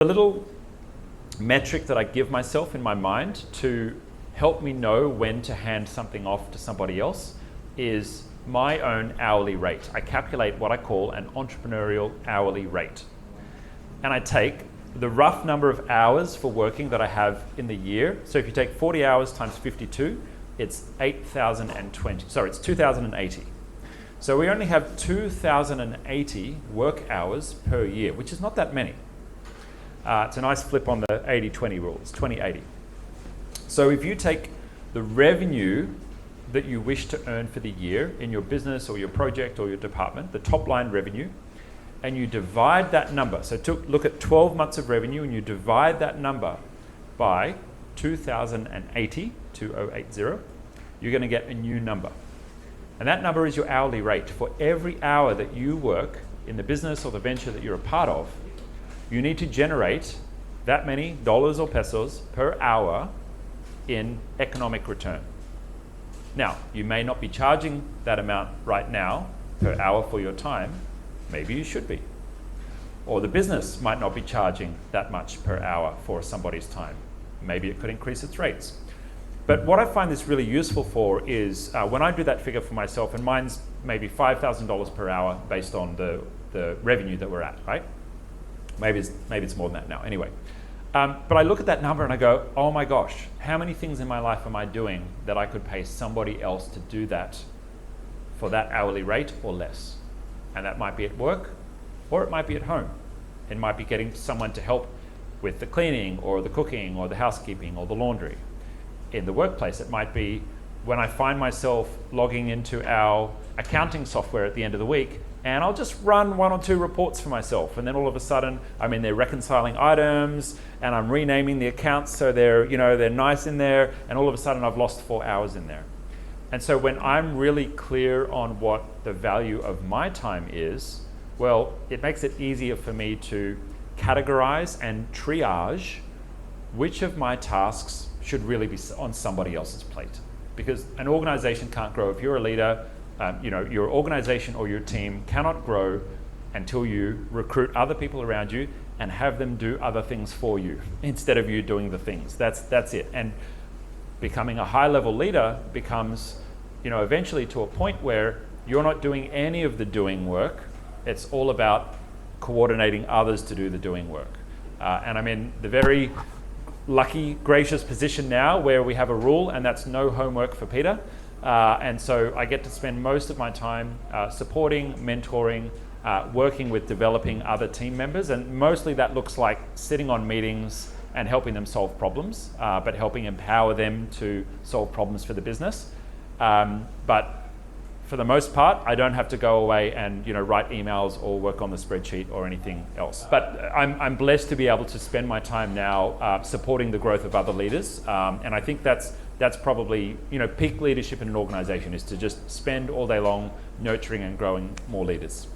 A little metric that I give myself in my mind to help me know when to hand something off to somebody else is my own hourly rate. I calculate what I call an entrepreneurial hourly rate. And I take the rough number of hours for working that I have in the year. So if you take 40 hours times 52, it's 2,080. So we only have 2,080 work hours per year, which is not that many. It's a nice flip on the 80-20 rule. It's 20-80. So if you take the revenue that you wish to earn for the year in your business or your project or your department, the top line revenue, and you divide that number. So look at 12 months of revenue and you divide that number by 2,080, 2080, you're going to get a new number. And that number is your hourly rate. For every hour that you work in the business or the venture that you're a part of, you need to generate that many dollars or pesos per hour in economic return. Now, you may not be charging that amount right now per hour for your time. Maybe you should be. Or the business might not be charging that much per hour for somebody's time. Maybe it could increase its rates. But what I find this really useful for is when I do that figure for myself, and mine's maybe $5,000 per hour based on the revenue that we're at, right? Maybe it's more than that now. Anyway, but I look at that number and I go, oh my gosh, how many things in my life am I doing that I could pay somebody else to do that for that hourly rate or less? And that might be at work, or it might be at home. It might be getting someone to help with the cleaning or the cooking or the housekeeping or the laundry. In the workplace, it might be when I find myself logging into our accounting software at the end of the week, and I'll just run 1 or 2 reports for myself, and then all of a sudden I'm in there reconciling items and I'm renaming the accounts so they're nice in there, and all of a sudden I've lost 4 hours in there. And so when I'm really clear on what the value of my time is, well, it makes it easier for me to categorize and triage which of my tasks should really be on somebody else's plate. Because an organization can't grow. If you're a leader, your organization or your team cannot grow until you recruit other people around you and have them do other things for you instead of you doing the things. That's it. And becoming a high-level leader becomes, eventually to a point where you're not doing any of the doing work. It's all about coordinating others to do the doing work. And I'm in the very lucky, gracious position now where we have a rule, and that's no homework for Peter. And so I get to spend most of my time supporting, mentoring, working with developing other team members. And mostly that looks like sitting on meetings and helping them solve problems, but helping empower them to solve problems for the business. But for the most part, I don't have to go away and write emails or work on the spreadsheet or anything else. But I'm blessed to be able to spend my time now supporting the growth of other leaders. And I think that's probably peak leadership in an organization is to just spend all day long nurturing and growing more leaders.